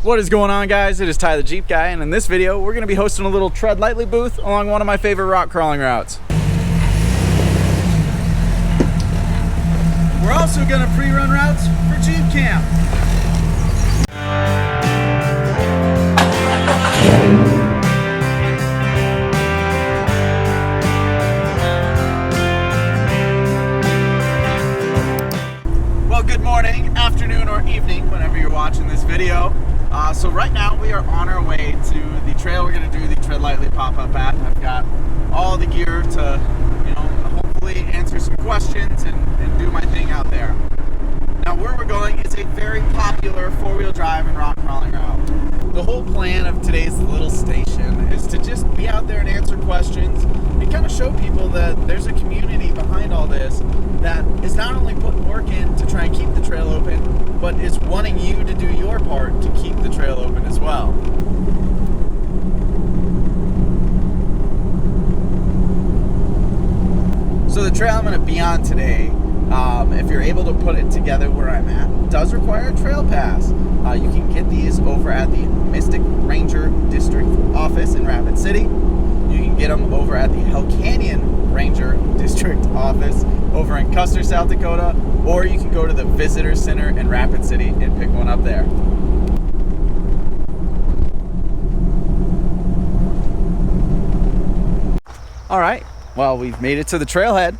What is going on, guys? It is Ty the Jeep Guy, and in this video we're going to be hosting a little tread lightly booth along one of my favorite rock crawling routes. We're also going to pre-run routes for Jeep Camp. Well, good morning, afternoon, or evening, whenever you're watching this video. So right now we are on our way to the trail we're going to do the Tread Lightly pop-up at. I've got all the gear to, hopefully answer some questions and do my thing out there. Now where we're going is a very popular four-wheel drive and rock crawling route. The whole plan of today's little station is to just be out there and answer questions and kind of show people that there's a community behind all this that is not only putting work in to try and keep the trail open, but is wanting you to do your part to keep the trail open as well. So the trail I'm going to be on today, if you're able to put it together where I'm at, does require a trail pass. You can get these over at the Mystic Ranger District office in Rapid City. You can get them over at the Hell Canyon Ranger District office over in Custer, South Dakota, or you can go to the Visitor Center in Rapid City and pick one up there. All right, well, we've made it to the trailhead.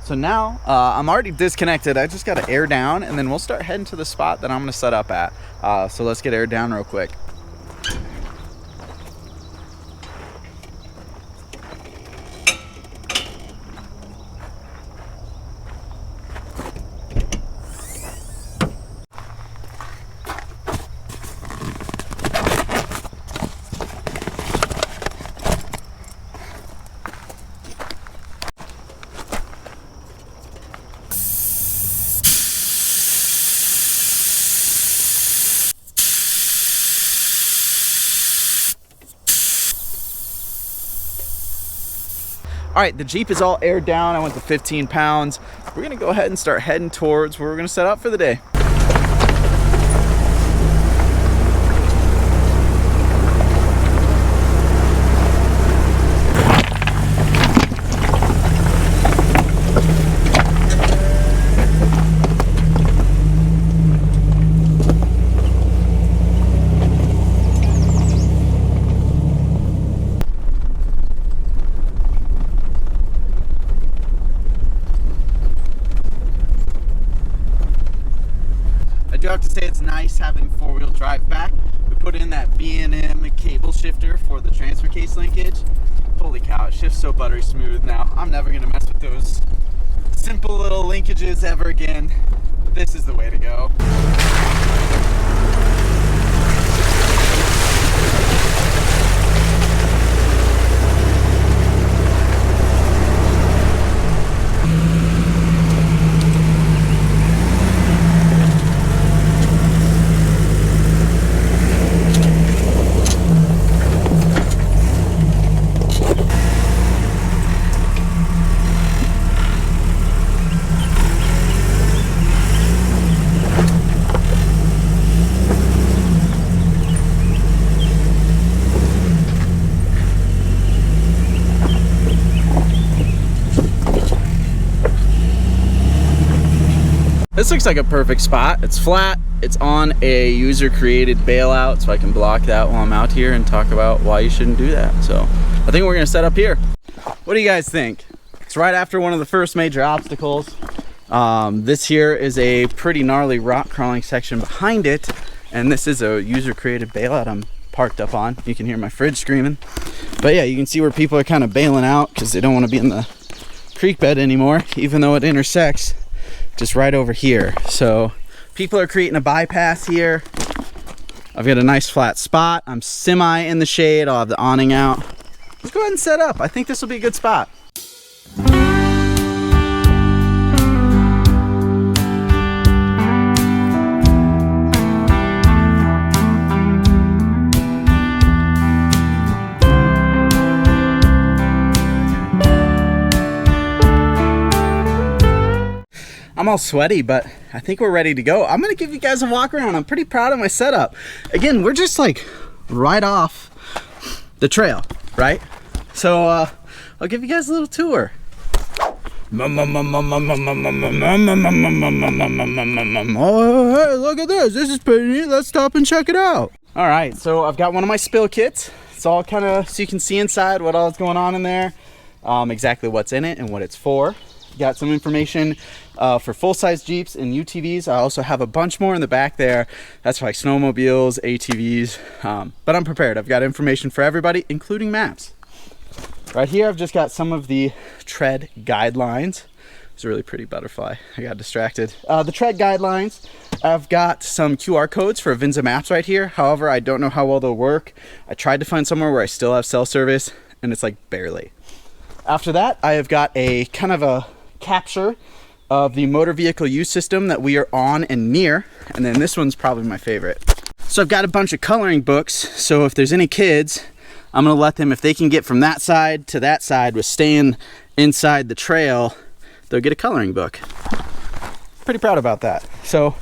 So now I'm already disconnected. I just got to air down, and then we'll start heading to the spot that I'm going to set up at. So let's get air down real quick. All right, the Jeep is all aired down. I went to 15 pounds. We're gonna go ahead and start heading towards where we're gonna set up for the day. I do have to say it's nice having four-wheel drive back. We put in that B&M cable shifter for the transfer case linkage. Holy cow, it shifts so buttery smooth now. I'm never gonna mess with those simple little linkages ever again. This is the way to go. This looks like a perfect spot. It's flat, it's on a user-created bailout, so I can block that while I'm out here and talk about why you shouldn't do that. So I think we're gonna set up here. What do you guys think? It's right after one of the first major obstacles. This here is a pretty gnarly rock crawling section behind it, and this is a user-created bailout I'm parked up on. You can hear my fridge screaming. But yeah, you can see where people are kind of bailing out because they don't want to be in the creek bed anymore, even though it intersects just right over here. So people are creating a bypass here. I've got a nice flat spot. I'm semi in the shade. I'll have the awning out. Let's go ahead and set up. I think this will be a good spot. I'm all sweaty, but I think we're ready to go. I'm gonna give you guys a walk around. I'm pretty proud of my setup. Again, we're just like right off the trail, right? So I'll give you guys a little tour. Oh, hey, look at this. This is pretty neat. Let's stop and check it out. All right, so I've got one of my spill kits. It's all kind of so you can see inside what all is going on in there, exactly what's in it and what it's for. Got some information for full-size Jeeps and UTVs. I also have a bunch more in the back there. That's for like snowmobiles, ATVs, but I'm prepared. I've got information for everybody, including maps. Right here, I've just got some of the tread guidelines. It's a really pretty butterfly. I got distracted. The tread guidelines. I've got some QR codes for Avinza maps right here. However, I don't know how well they'll work. I tried to find somewhere where I still have cell service, and it's like barely. After that, I have got a kind of a capture of the motor vehicle use system that we are on and near. And then this one's probably my favorite. So I've got a bunch of coloring books. So if there's any kids, I'm gonna let them, if they can get from that side to that side with staying inside the trail, they'll get a coloring book. Pretty proud about that. So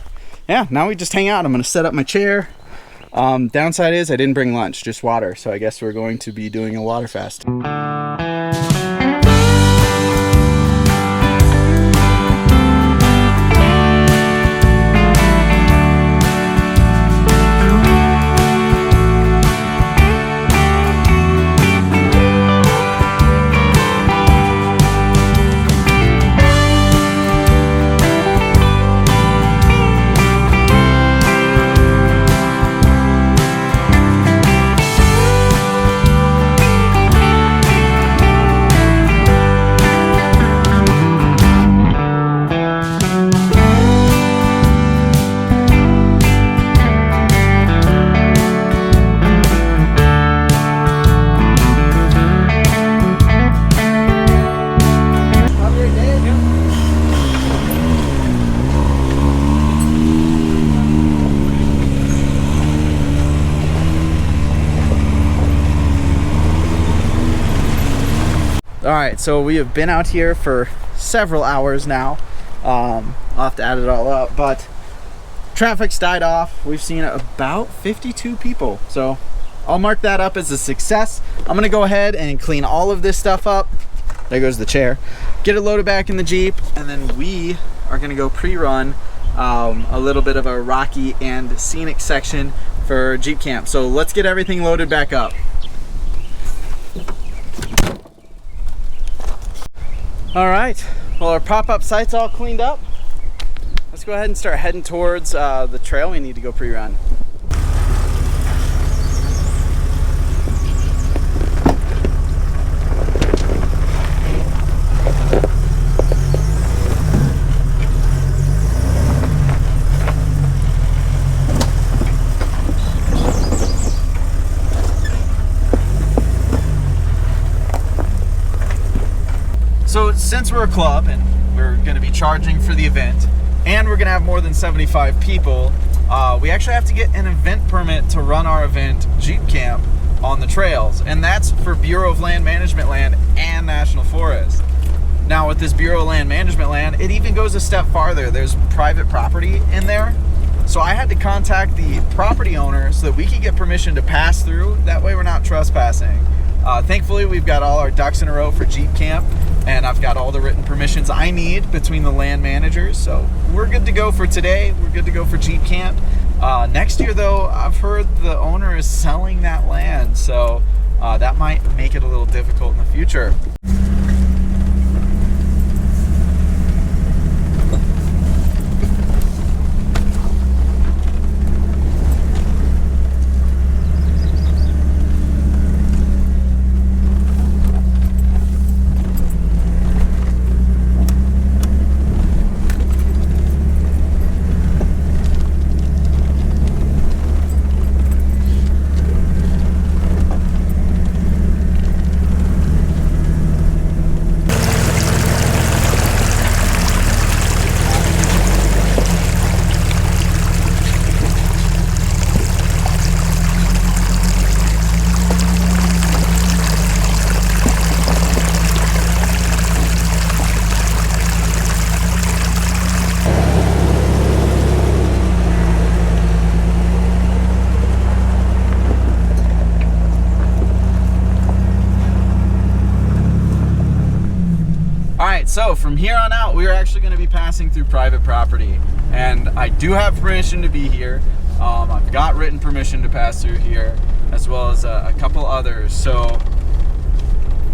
yeah, now we just hang out. I'm gonna set up my chair. Downside is I didn't bring lunch, just water. So I guess we're going to be doing a water fast. All right, so we have been out here for several hours now. I'll have to add it all up, but traffic's died off. We've seen about 52 people. So I'll mark that up as a success. I'm gonna go ahead and clean all of this stuff up. There goes the chair. Get it loaded back in the Jeep, and then we are gonna go pre-run a little bit of a rocky and scenic section for Jeep camp. So let's get everything loaded back up. All right, well, our pop-up site's all cleaned up. Let's go ahead and start heading towards the trail we need to go pre-run. So since we're a club and we're going to be charging for the event and we're going to have more than 75 people, we actually have to get an event permit to run our event, Jeep Camp, on the trails. And that's for Bureau of Land Management land and National Forest. Now with this Bureau of Land Management land, it even goes a step farther. There's private property in there. So I had to contact the property owner so that we could get permission to pass through. That way we're not trespassing. Thankfully, we've got all our ducks in a row for Jeep Camp, and I've got all the written permissions I need between the land managers. So we're good to go for today. We're good to go for Jeep Camp. Next year, though, I've heard the owner is selling that land, so that might make it a little difficult in the future. So from here on out, we are actually going to be passing through private property, and I do have permission to be here. I've got written permission to pass through here, as well as a couple others. So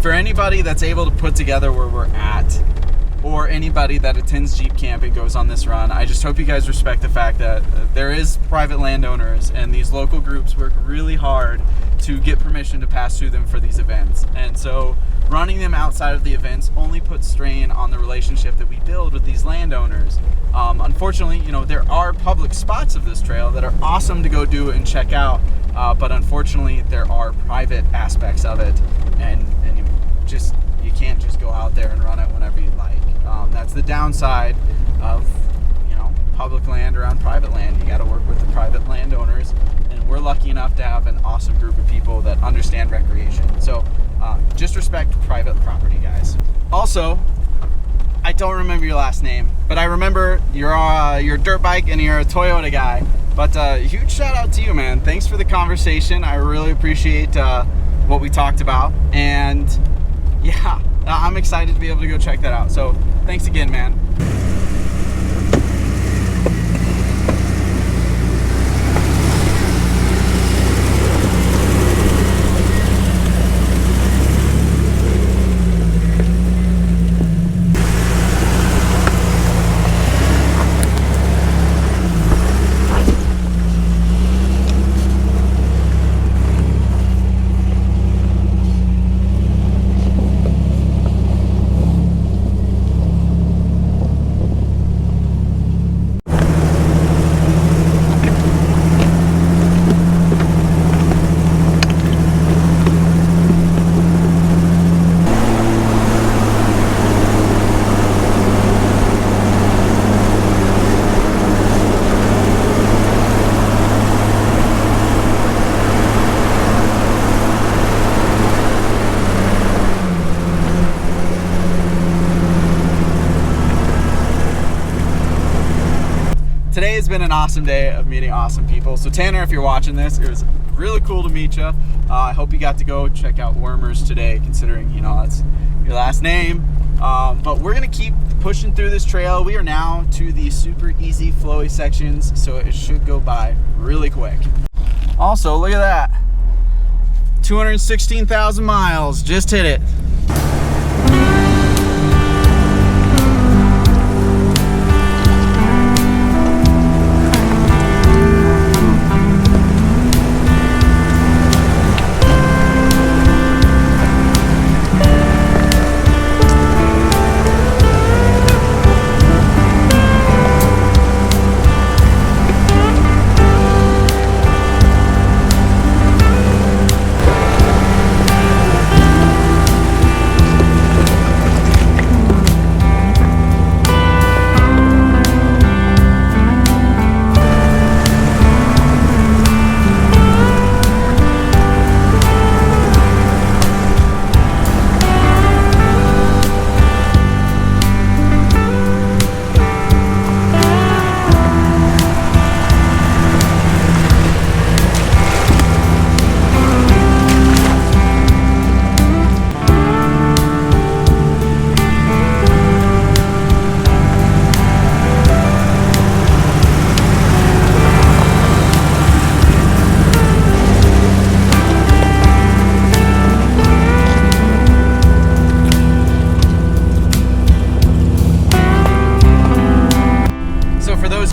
for anybody that's able to put together where we're at, or anybody that attends Jeep Camp and goes on this run, I just hope you guys respect the fact that there is private landowners, and these local groups work really hard to get permission to pass through them for these events. And so running them outside of the events only puts strain on the relationship that we build with these landowners. Unfortunately, you know, there are public spots of this trail that are awesome to go do and check out, but unfortunately there are private aspects of it, and you can't just go out there and run it whenever you like. That's the downside of, you know, public land around private land. You got to work with the private landowners, and we're lucky enough to have an awesome group of people that understand recreation. So just respect private property, guys. Also, I don't remember your last name, but I remember you're a dirt bike and you're a Toyota guy. But huge shout out to you, man. Thanks for the conversation. I really appreciate what we talked about, and yeah, I'm excited to be able to go check that out. So thanks again, man. Today has been an awesome day of meeting awesome people. So Tanner, if you're watching this, it was really cool to meet you. I hope you got to go check out Wormers today, considering, you know, that's your last name. But we're gonna keep pushing through this trail. We are now to the super easy flowy sections, so it should go by really quick. Also, look at that. 216,000 miles, just hit it.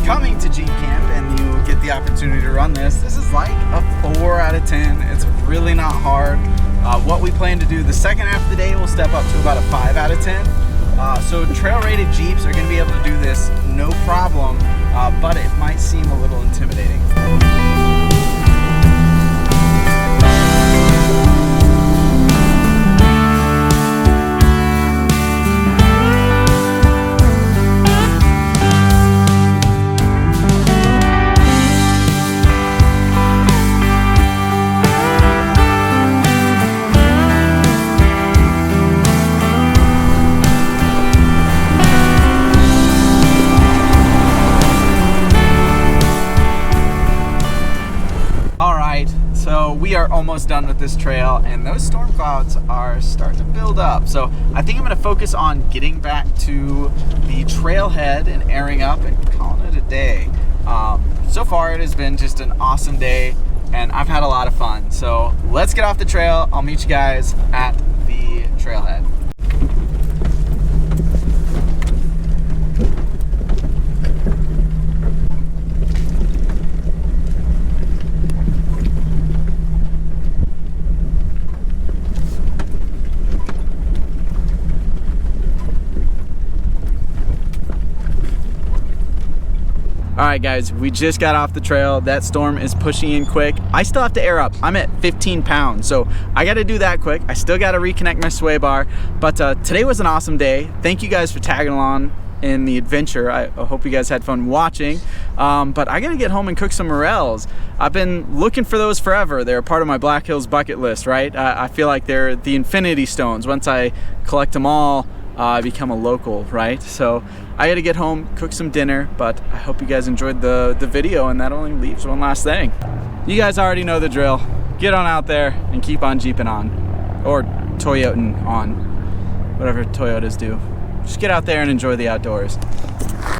Coming to Jeep Camp and you get the opportunity to run this is like a 4 out of 10. It's really not hard. What we plan to do the second half of the day, we'll step up to about a 5 out of 10. So trail rated Jeeps are going to be able to do this no problem, but it might seem a little intimidating. So we are almost done with this trail, and those storm clouds are starting to build up. So I think I'm gonna focus on getting back to the trailhead and airing up and calling it a day. So far it has been just an awesome day, and I've had a lot of fun. So let's get off the trail. I'll meet you guys at the trailhead. All right guys, we just got off the trail. That storm is pushing in quick. I still have to air up. I'm at 15 pounds, so I gotta do that quick. I still gotta reconnect my sway bar, but today was an awesome day. Thank you guys for tagging along in the adventure. I hope you guys had fun watching, but I gotta get home and cook some morels. I've been looking for those forever. They're part of my Black Hills bucket list, right? I feel like they're the infinity stones. Once I collect them all, I become a local, right? So I gotta get home, cook some dinner, but I hope you guys enjoyed the video, and that only leaves one last thing. You guys already know the drill. Get on out there and keep on Jeepin' on. Or Toyotin' on. Whatever Toyotas do. Just get out there and enjoy the outdoors.